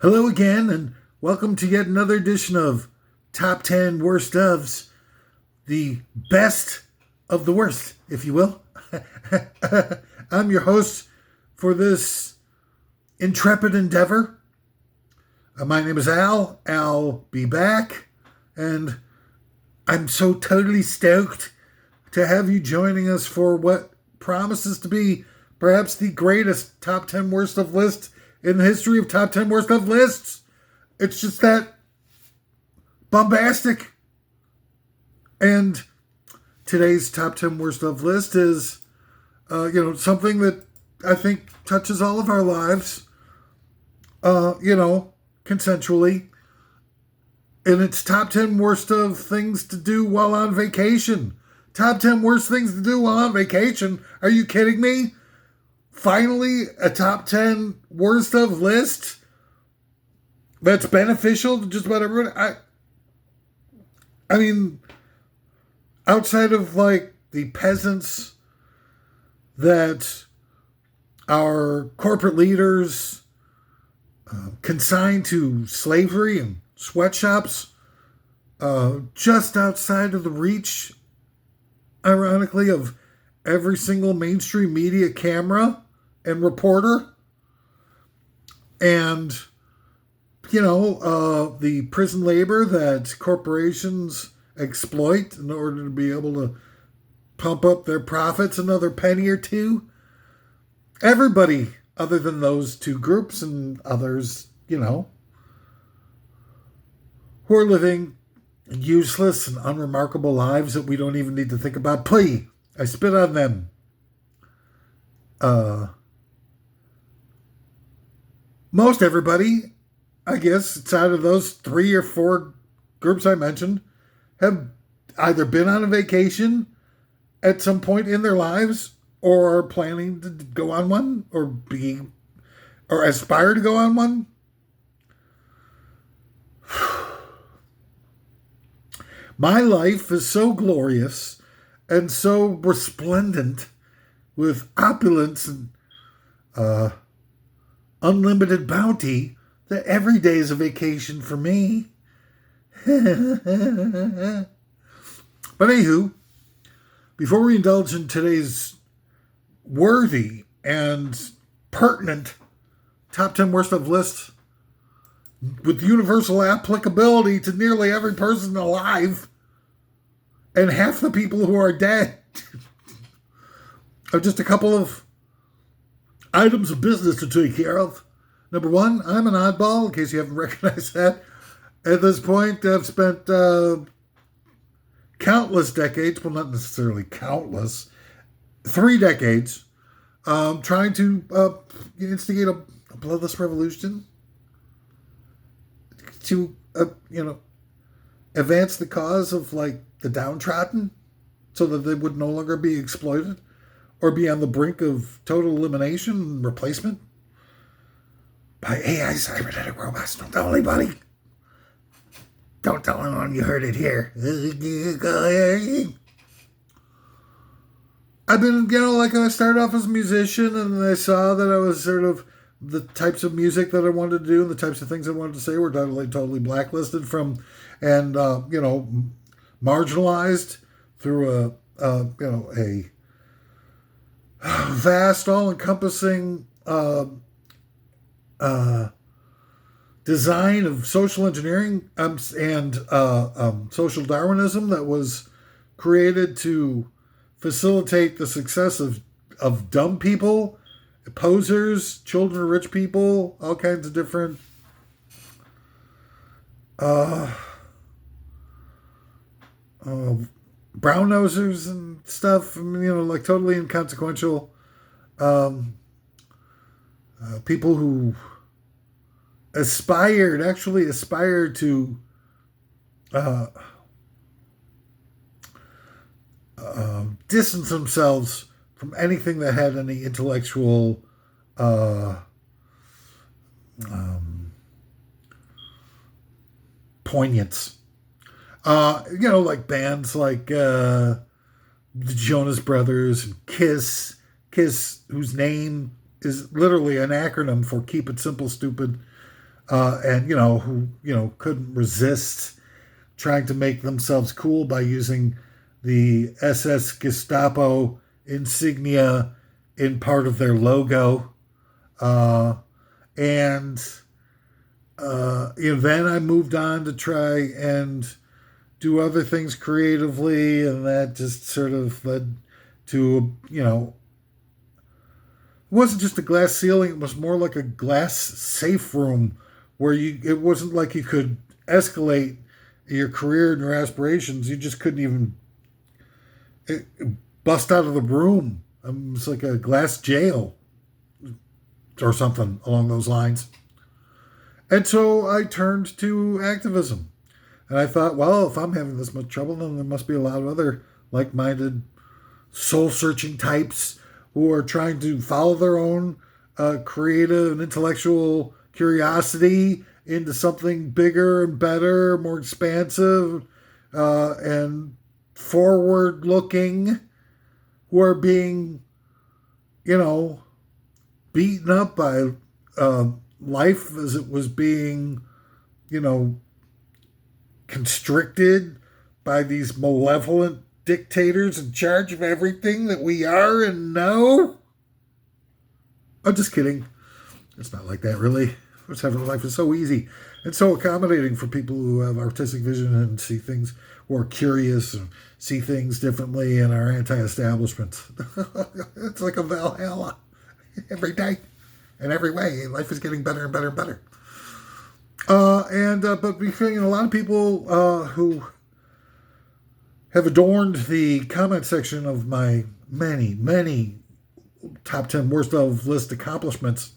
Hello again, and welcome to yet another edition of Top 10 Worst Ofs, the best of the worst, if you will. I'm your host for this intrepid endeavor. My name is Al. I'll be back, and I'm so totally stoked to have you joining us for what promises to be perhaps the greatest Top 10 Worst of list in the history of Top 10 Worst of lists. It's just that bombastic. And today's Top 10 Worst of list is, something that I think touches all of our lives, consensually. And it's Top 10 Worst of things to do while on vacation. Top 10 worst things to do while on vacation? Are you kidding me? Finally, a top 10 worst of list that's beneficial to just about everyone. I mean, outside of like the peasants that our corporate leaders consigned to slavery and sweatshops, just outside of the reach, ironically, of every single mainstream media camera and reporter, and the prison labor that corporations exploit in order to be able to pump up their profits another penny or two. Everybody other than those two groups and others, who are living useless and unremarkable lives that we don't even need to think about. Please, I spit on them. Most everybody, I guess, outside of those 3 or 4 groups I mentioned, have either been on a vacation at some point in their lives or are planning to go on one or aspire to go on one. My life is so glorious and so resplendent with opulence and unlimited bounty that every day is a vacation for me. But anywho, before we indulge in today's worthy and pertinent top 10 worst of lists with universal applicability to nearly every person alive and half the people who are dead, are just a couple of items of business to take care of. Number one, I'm an oddball, in case you haven't recognized that. At this point, I've spent countless decades, well, not necessarily countless, 3 decades, trying to instigate a bloodless revolution to, advance the cause of, like, the downtrodden so that they would no longer be exploited or be on the brink of total elimination and replacement by AI cybernetic robots. Don't tell anybody. Don't tell anyone you heard it here. I've been, I started off as a musician and I saw that I was sort of the types of music that I wanted to do and the types of things I wanted to say were totally blacklisted from and, marginalized through a vast, all-encompassing design of social engineering and social Darwinism that was created to facilitate the success of dumb people, posers, children of rich people, all kinds of different brown nosers and stuff. I mean, like totally inconsequential people who actually aspired to distance themselves from anything that had any intellectual poignance. Like bands like the Jonas Brothers and Kiss, whose name is literally an acronym for Keep It Simple, Stupid. and who couldn't resist trying to make themselves cool by using the SS Gestapo insignia in part of their logo. And then I moved on to try and do other things creatively, and that just sort of led to, it wasn't just a glass ceiling, it was more like a glass safe room where it wasn't like you could escalate your career and your aspirations. You just couldn't even bust out of the room. It was like a glass jail or something along those lines. And so I turned to activism. And I thought, well, if I'm having this much trouble, then there must be a lot of other like-minded, soul-searching types who are trying to follow their own creative and intellectual curiosity into something bigger and better, more expansive, and forward-looking, who are being, beaten up by life as it was being, constricted by these malevolent dictators in charge of everything that we are and know. I'm just kidding. It's not like that, really. Life is so easy and so accommodating for people who have artistic vision and see things, who are curious and see things differently and are anti-establishment. It's like a Valhalla every day and every way. Life is getting better and better and better. But between a lot of people who have adorned the comment section of my many, many top 10 worst of list accomplishments,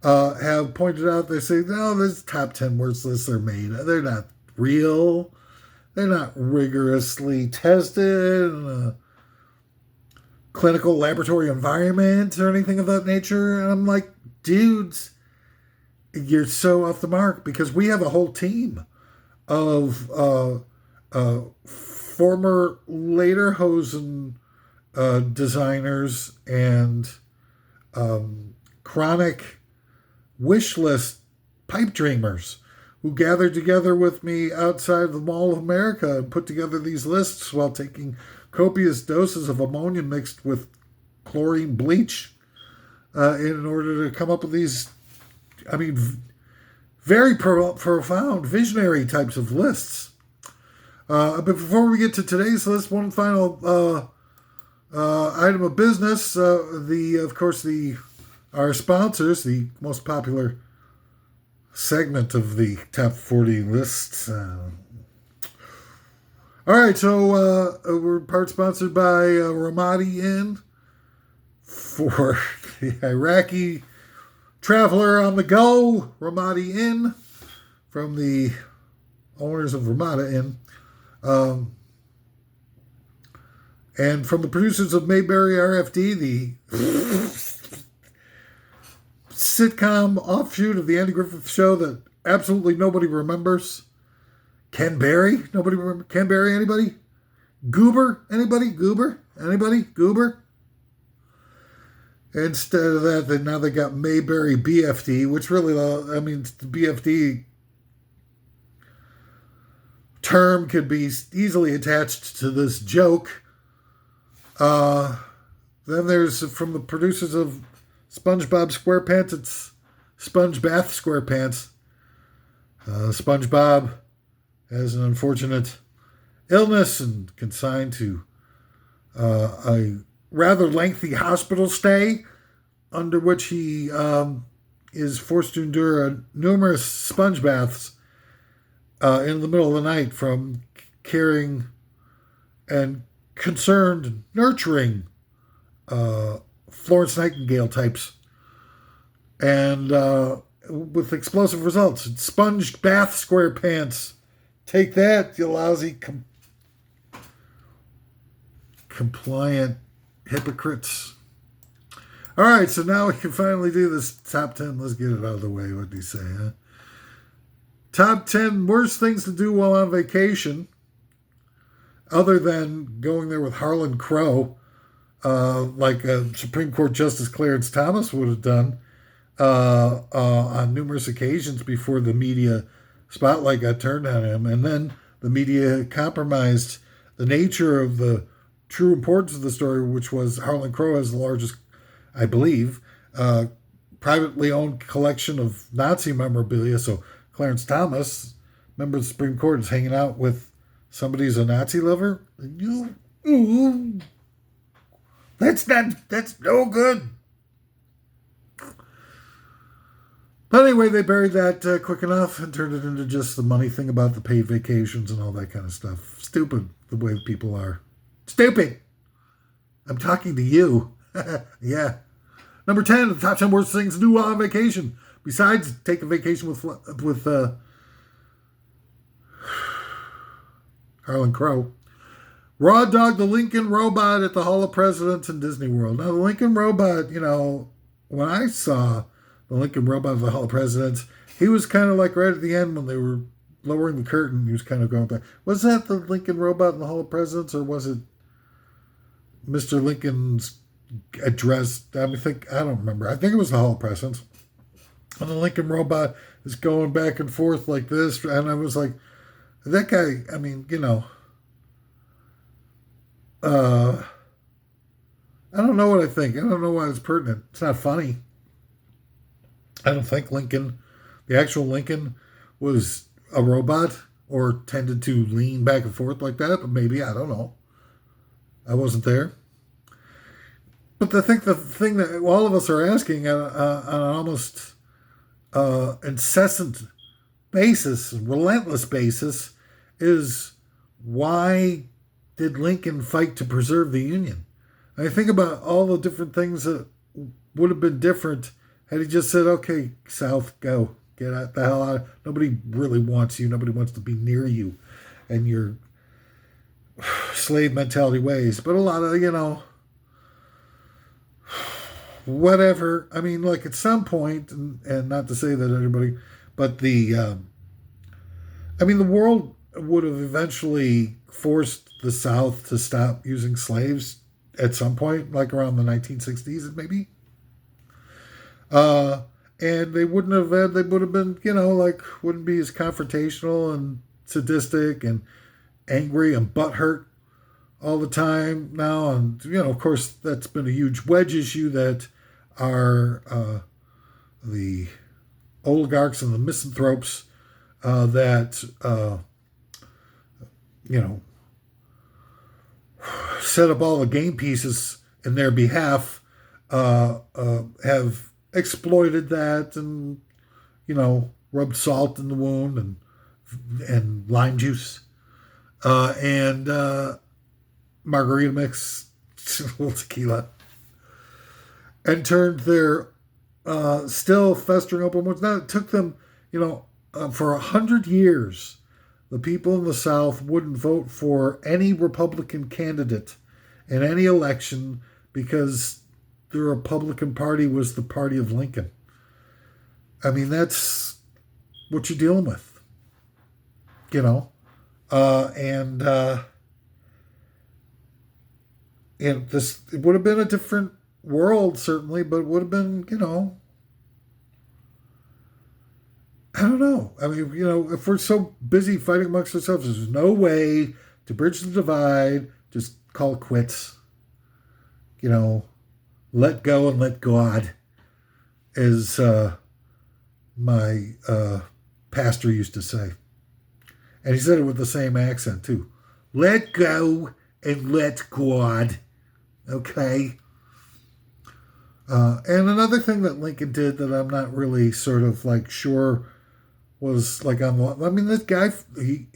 have pointed out, they say, no, these top 10 worst lists are made. They're not real. They're not rigorously tested in a clinical laboratory environment or anything of that nature. And I'm like, dudes, you're so off the mark, because we have a whole team of former Lederhosen designers and chronic wish list pipe dreamers who gathered together with me outside the Mall of America and put together these lists while taking copious doses of ammonia mixed with chlorine bleach in order to come up with these, very profound, visionary types of lists. But before we get to today's list, one final item of business. Our sponsors, the most popular segment of the top 40 lists. All right, so we're part sponsored by Ramadi Inn for the Iraqi traveler on the go. Ramadi Inn, from the owners of Ramada Inn. And from the producers of Mayberry RFD, the sitcom offshoot of the Andy Griffith Show that absolutely nobody remembers. Ken Berry? Nobody remembers? Ken Berry, anybody? Goober? Anybody? Goober? Anybody? Goober? Instead of that, now they got Mayberry BFD, which really, the BFD term could be easily attached to this joke. Then there's, from the producers of SpongeBob SquarePants, it's Sponge Bath SquarePants. SpongeBob has an unfortunate illness and consigned to a rather lengthy hospital stay, under which he is forced to endure numerous sponge baths in the middle of the night from caring and concerned, nurturing Florence Nightingale types. And with explosive results. It's Sponge Bath SquarePants. Take that, you lousy compliant hypocrites. All right, so now we can finally do this top 10. Let's get it out of the way. What do you say, huh? Top 10 worst things to do while on vacation, other than going there with Harlan Crow, like Supreme Court Justice Clarence Thomas would have done. on numerous occasions before the media spotlight got turned on him. And then the media compromised the nature of the true importance of the story, which was Harlan Crow has the largest, I believe, privately owned collection of Nazi memorabilia. So Clarence Thomas, member of the Supreme Court, is hanging out with somebody who's a Nazi lover. Ooh, that's no good. But anyway, they buried that quick enough and turned it into just the money thing about the paid vacations and all that kind of stuff. Stupid, the way people are. Stupid. I'm talking to you. Yeah. Number 10, the top 10 worst things to do while on vacation. Besides take a vacation with Harlan Crow. Raw dog the Lincoln robot at the Hall of Presidents in Disney World. Now, the Lincoln robot, when I saw the Lincoln robot at the Hall of Presidents, he was kind of like right at the end when they were lowering the curtain. He was kind of going back. Was that the Lincoln robot in the Hall of Presidents, or was it Mr. Lincoln's address? I don't remember. I think it was the Hall of Presidents. And the Lincoln robot is going back and forth like this, and I was like, that guy. I mean, I don't know what I think. I don't know why it's pertinent. It's not funny. I don't think Lincoln, the actual Lincoln, was a robot or tended to lean back and forth like that, but maybe, I don't know. I wasn't there. But I think the thing that all of us are asking on an almost incessant basis, relentless basis, is why did Lincoln fight to preserve the Union? I think about all the different things that would have been different had he just said, okay, South, go. Get out the hell out. Nobody really wants you. Nobody wants to be near you and your slave mentality ways. But a lot of, whatever. I mean, like at some point, and not to say that everybody, but the world would have eventually forced the South to stop using slaves at some point, like around the 1960s, maybe. And they would have been, wouldn't be as confrontational and sadistic and angry and butthurt all the time now. And, of course, that's been a huge wedge issue that are the oligarchs and the misanthropes that, set up all the game pieces in their behalf, have exploited that and, rubbed salt in the wound and lime juice and margarita mix, a little tequila, and turned their still festering open wounds. Now, it took them, for 100 years, the people in the South wouldn't vote for any Republican candidate in any election because the Republican Party was the party of Lincoln. I mean, that's what you're dealing with, and this, it would have been a different world, certainly, but it would have been, I don't know. I mean, if we're so busy fighting amongst ourselves, there's no way to bridge the divide. Just call it quits. Let go and let God, as my pastor used to say. And he said it with the same accent, too. Let go and let God. Okay? And another thing that Lincoln did that I'm not really sort of like sure was like on the, I mean, this guy, he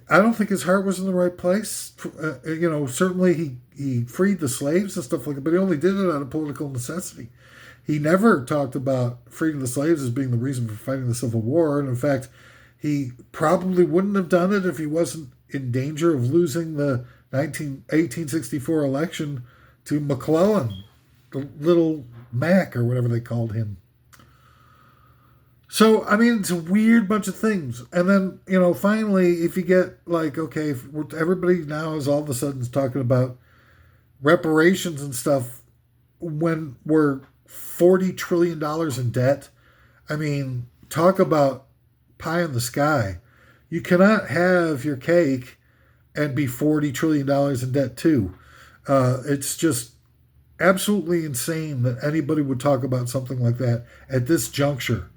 I don't think his heart was in the right place. Certainly he freed the slaves and stuff like that, but he only did it out of political necessity. He never talked about freeing the slaves as being the reason for fighting the Civil War. And in fact, he probably wouldn't have done it if he wasn't in danger of losing the 1864 election to McClellan, the little Mac or whatever they called him. So, I mean, it's a weird bunch of things. And then, finally, if you get like, okay, everybody now is all of a sudden talking about reparations and stuff when we're $40 trillion in debt. I mean, talk about pie in the sky. You cannot have your cake and be $40 trillion in debt too. It's just absolutely insane that anybody would talk about something like that at this juncture.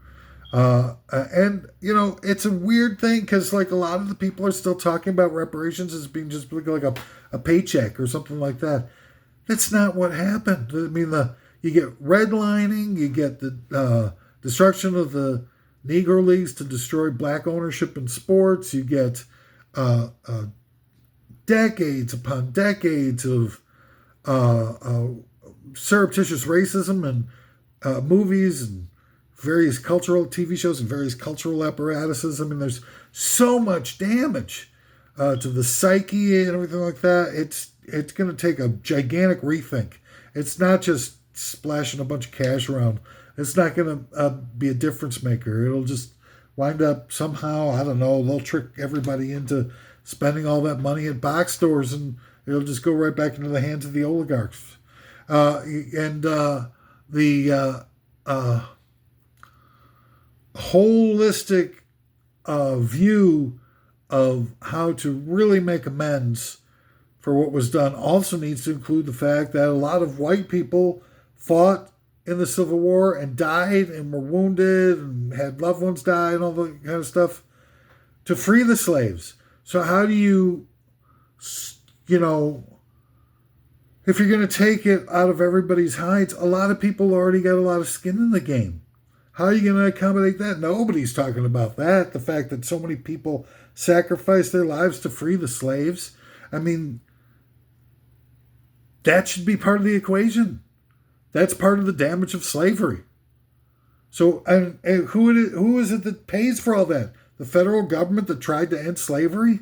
And it's a weird thing because like a lot of the people are still talking about reparations as being just like a paycheck or something like that. That's not what happened. I mean, you get redlining, you get the destruction of the Negro Leagues to destroy black ownership in sports. You get decades upon decades of surreptitious racism and movies and various cultural TV shows and various cultural apparatuses. I mean, there's so much damage to the psyche and everything like that. It's going to take a gigantic rethink. It's not just splashing a bunch of cash around. It's not going to be a difference maker. It'll just wind up somehow, I don't know, they'll trick everybody into spending all that money at box stores and it'll just go right back into the hands of the oligarchs. The holistic view of how to really make amends for what was done also needs to include the fact that a lot of white people fought in the Civil War and died and were wounded and had loved ones die and all that kind of stuff to free the slaves. So how do you, if you're going to take it out of everybody's hides, a lot of people already got a lot of skin in the game. How are you going to accommodate that? Nobody's talking about that. The fact that so many people sacrificed their lives to free the slaves. I mean, that should be part of the equation. That's part of the damage of slavery. So, and who is it that pays for all that? The federal government that tried to end slavery?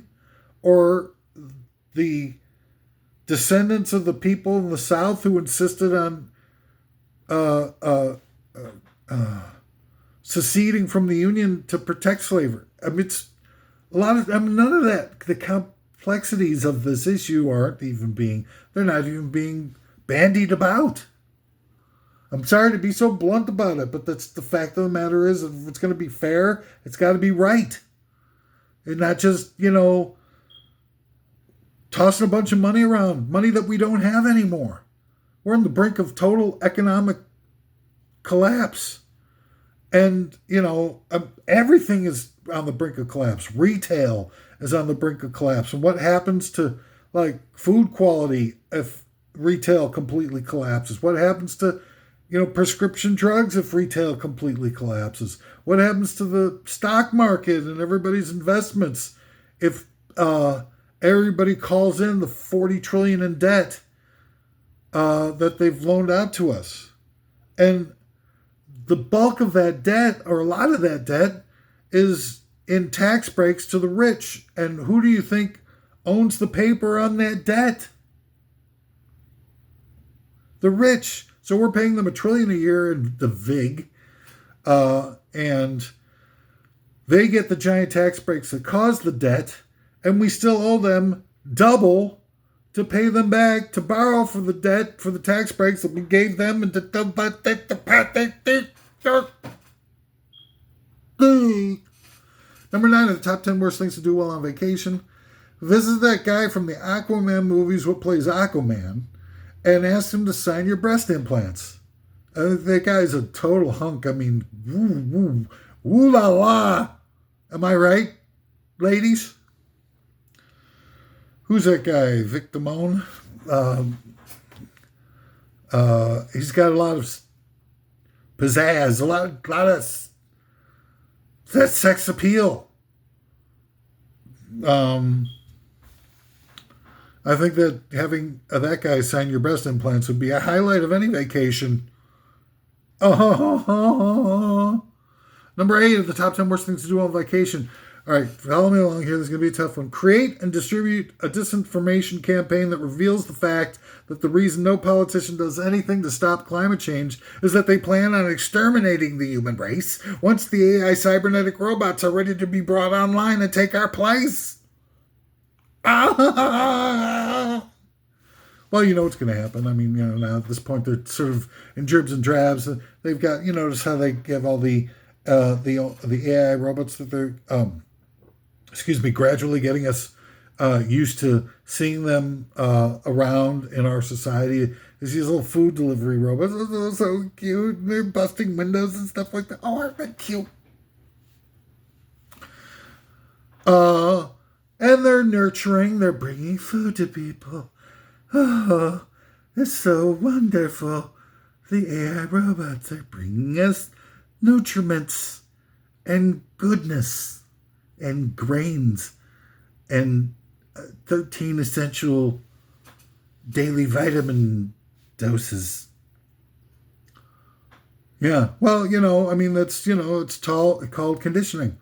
Or the descendants of the people in the South who insisted on seceding from the Union to protect slavery? I mean, it's a lot of, none of that, the complexities of this issue they're not even being bandied about. I'm sorry to be so blunt about it, but that's the fact of the matter is, if it's going to be fair, it's got to be right. And not just, tossing a bunch of money around, money that we don't have anymore. We're on the brink of total economic collapse. And, everything is on the brink of collapse. Retail is on the brink of collapse. And what happens to, food quality if retail completely collapses? What happens to, prescription drugs if retail completely collapses? What happens to the stock market and everybody's investments if everybody calls in the $40 trillion in debt that they've loaned out to us? And the bulk of that debt, or a lot of that debt, is in tax breaks to the rich. And who do you think owns the paper on that debt? The rich. So we're paying them $1 trillion a year in the VIG, and they get the giant tax breaks that cause the debt, and we still owe them double to pay them back to borrow for the debt, for the tax breaks that we gave them. And Number 9 of the top 10 worst things to do while on vacation. Visit that guy from the Aquaman movies what plays Aquaman and ask him to sign your breast implants. That guy's a total hunk. I mean, woo la la. Am I right, ladies? Who's that guy? Vic Damone? He's got a lot of pizzazz, a lot of that sex appeal. I think that having that guy sign your breast implants would be a highlight of any vacation. Number 8 of the top 10 worst things to do on vacation. All right, follow me along here. This is going to be a tough one. Create and distribute a disinformation campaign that reveals the fact that the reason no politician does anything to stop climate change is that they plan on exterminating the human race once the AI cybernetic robots are ready to be brought online and take our place. Well, you know what's going to happen. I mean, now at this point they're sort of in dribs and drabs. They've got, notice how they have all the AI robots that they're gradually getting us used to seeing them around in our society. There's these little food delivery robots. They're so cute. They're busting windows and stuff like that. Oh, aren't they cute? And they're nurturing. They're bringing food to people. Oh, it's so wonderful. The AI robots are bringing us nutriments and goodness and grains and 13 essential daily vitamin doses. Yeah, well, I mean, that's, it's called conditioning.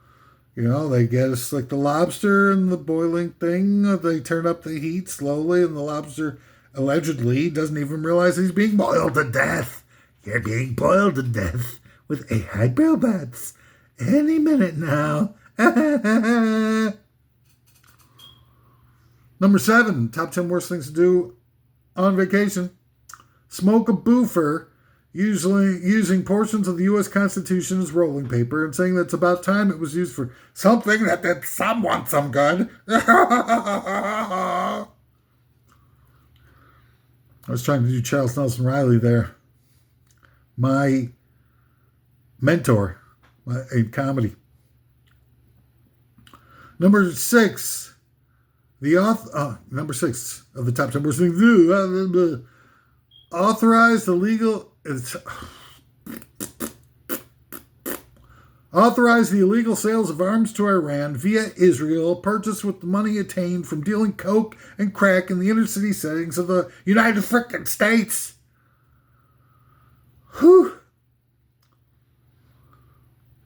They get us like the lobster and the boiling thing. They turn up the heat slowly, and the lobster allegedly doesn't even realize he's being boiled to death. You're being boiled to death with AI robots any minute now. Number 7, top 10 worst things to do on vacation. Smoke a boofer, usually using portions of the U.S. Constitution as rolling paper and saying that it's about time it was used for something that did someone some good. I was trying to do Charles Nelson Riley there. My mentor in comedy. Number 6. Number 6 of the top 10 worst things to do. Authorize the illegal sales of arms to Iran via Israel, purchased with the money attained from dealing coke and crack in the inner city settings of the United frickin' States. Whew.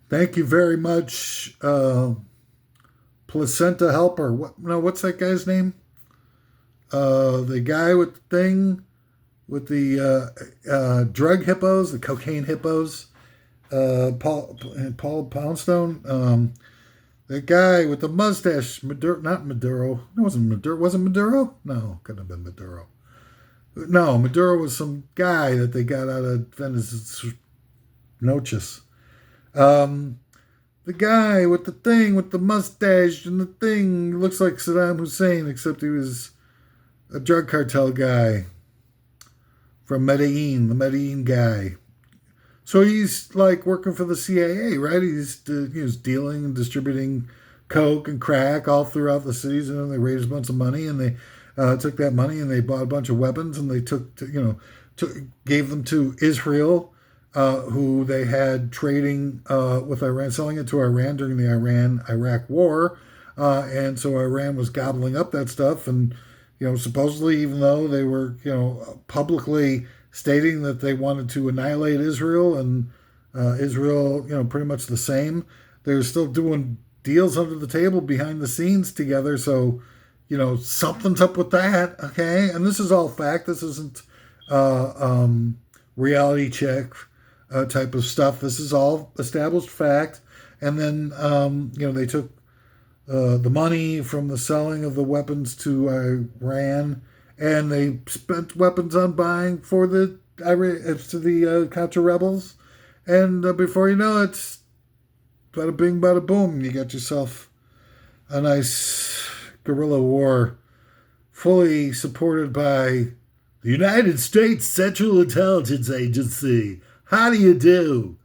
Thank you very much, Placenta Helper. What's that guy's name? The guy with the thing, with the drug hippos, the cocaine hippos. Paul Poundstone. The guy with the mustache, not Maduro. No, it wasn't Maduro. Was it Maduro? No, couldn't have been Maduro. No, Maduro was some guy that they got out of Venezuela. The guy with the thing, with the mustache and the thing, looks like Saddam Hussein, except he was a drug cartel guy from Medellin, the Medellin guy. So he's like working for the CIA, right? He's dealing and distributing coke and crack all throughout the cities, and then they raised a bunch of money, and they took that money and they bought a bunch of weapons, and they gave them to Israel, who they had trading with Iran, selling it to Iran during the Iran-Iraq war, and so Iran was gobbling up that stuff, and supposedly, even though they were publicly stating that they wanted to annihilate Israel, and Israel, pretty much the same, they're still doing deals under the table behind the scenes together. So, something's up with that. Okay. And this is all fact. This isn't reality check type of stuff. This is all established fact. And then, they took the money from the selling of the weapons to Iran, and they spent weapons on buying for the Contra rebels. And before you know it, bada bing, bada boom, you got yourself a nice guerrilla war fully supported by the United States Central Intelligence Agency. How do you do?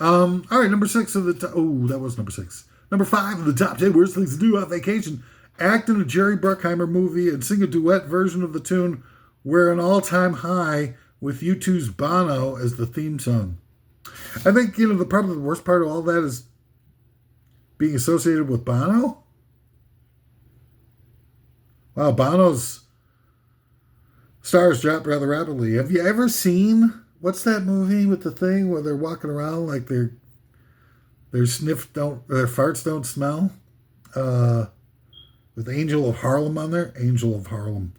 All right, number 6 of the that was number 6. Number 5 of the top 10 worst things to do on vacation. Act in a Jerry Bruckheimer movie and sing a duet version of the tune "We're an All-Time High" with U2's Bono as the theme song. I think, the worst part of all that is being associated with Bono. Wow, Bono's stars dropped rather rapidly. Have you ever seen, what's that movie with the thing where they're walking around like their farts don't smell? With Angel of Harlem on there. Angel of Harlem.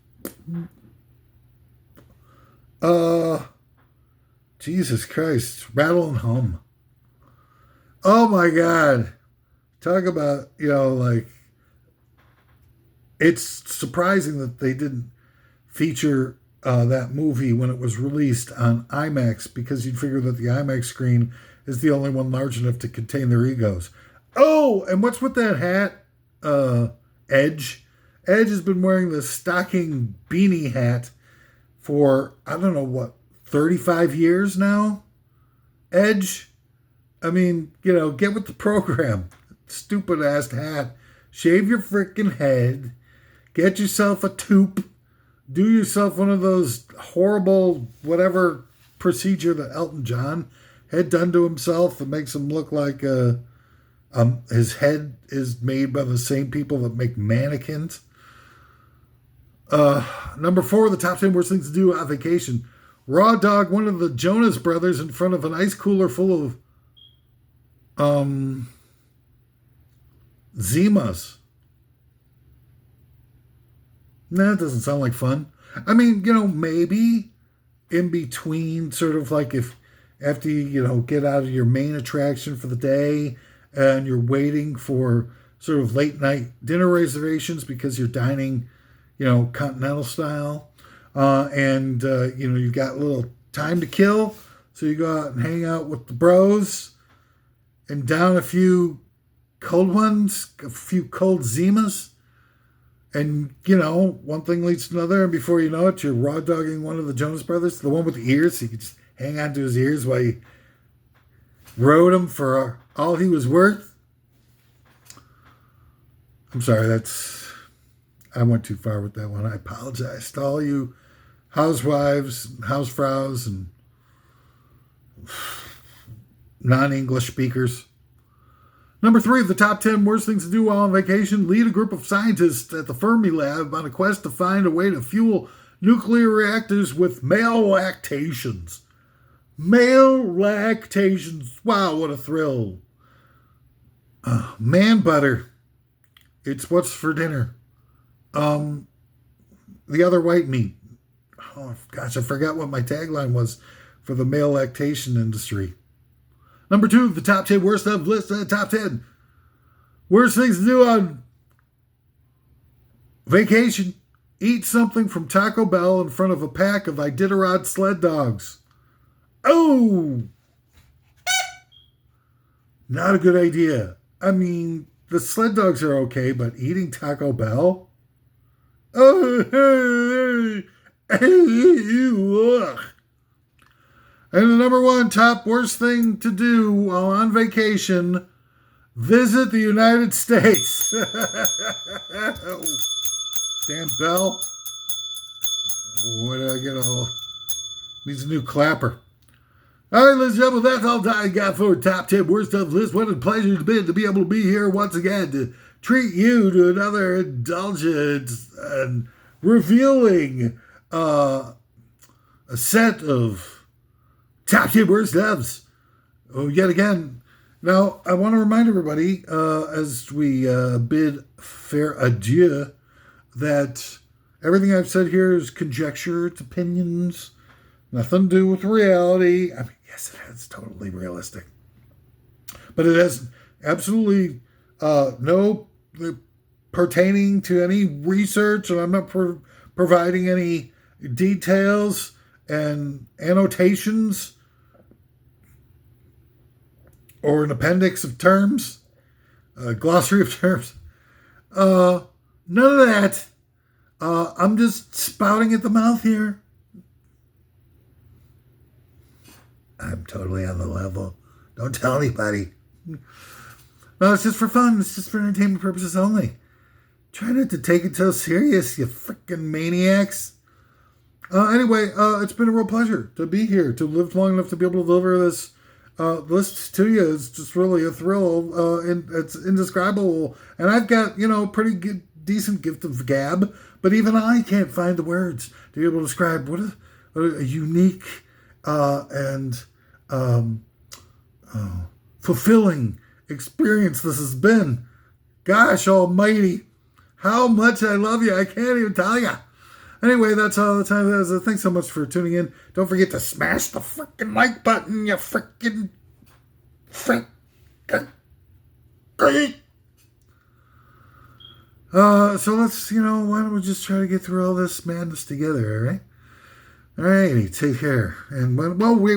Jesus Christ. Rattle and hum. Oh my God. Talk about, it's surprising that they didn't feature that movie when it was released on IMAX, because you'd figure that the IMAX screen is the only one large enough to contain their egos. Oh, and what's with that hat? Edge. Edge has been wearing the stocking beanie hat for, I don't know what, 35 years now? Edge? I mean, get with the program. Stupid ass hat. Shave your freaking head. Get yourself a toque. Do yourself one of those horrible whatever procedure that Elton John had done to himself that makes him look like his head is made by the same people that make mannequins. Number 4, the top 10 worst things to do on vacation. Raw dog one of the Jonas Brothers in front of an ice cooler full of Zimas. Nah, that doesn't sound like fun. I mean, maybe in between, sort of like if after you, get out of your main attraction for the day and you're waiting for sort of late night dinner reservations because you're dining, continental style. And you've got a little time to kill. So you go out and hang out with the bros and down a few cold ones, a few cold Zimas. And, one thing leads to another, and before you know it, you're raw dogging one of the Jonas Brothers, the one with the ears, so you can just hang on to his ears while you rode him for all he was worth. I'm sorry, I went too far with that one. I apologize to all you housewives, housefraus, and non-English speakers. Number 3, the top 10 worst things to do while on vacation. Lead a group of scientists at the Fermi Lab on a quest to find a way to fuel nuclear reactors with male lactations. Male lactations. Wow, what a thrill. Man butter. It's what's for dinner. The other white meat. Oh, gosh, I forgot what my tagline was for the male lactation industry. Number 2, the top 10 worst of list. Top 10 worst things to do on vacation. Eat something from Taco Bell in front of a pack of Iditarod sled dogs. Oh! Not a good idea. I mean, the sled dogs are okay, but eating Taco Bell? Oh, ugh. And the number 1 top worst thing to do while on vacation, visit the United States. Damn bell. Where did I get all? Needs a new clapper. All right, ladies and gentlemen, that's all I got for top 10 worst of list. What a pleasure it's been to be able to be here once again to treat you to another indulgent and revealing a set of top 10 worst loves. Oh, yet again. Now, I want to remind everybody, as we bid fair adieu, that everything I've said here is conjecture, it's opinions, nothing to do with reality. I mean, yes, it is totally realistic. But it has absolutely no pertaining to any research, and I'm not providing any details and annotations or an appendix of terms, a glossary of terms. None of that. I'm just spouting at the mouth here. I'm totally on the level. Don't tell anybody. No, it's just for fun. It's just for entertainment purposes only. Try not to take it so serious, you freaking maniacs. Anyway, it's been a real pleasure to be here, to live long enough to be able to deliver this list to you. It's just really a thrill, and it's indescribable. And I've got, pretty good, decent gift of gab, but even I can't find the words to be able to describe what a unique and fulfilling experience this has been. Gosh almighty, how much I love you, I can't even tell you. Anyway, that's all the time there is. Thanks so much for tuning in. Don't forget to smash the freaking like button, you freaking So let's, why don't we just try to get through all this madness together, all right? All righty, take care. And, well, we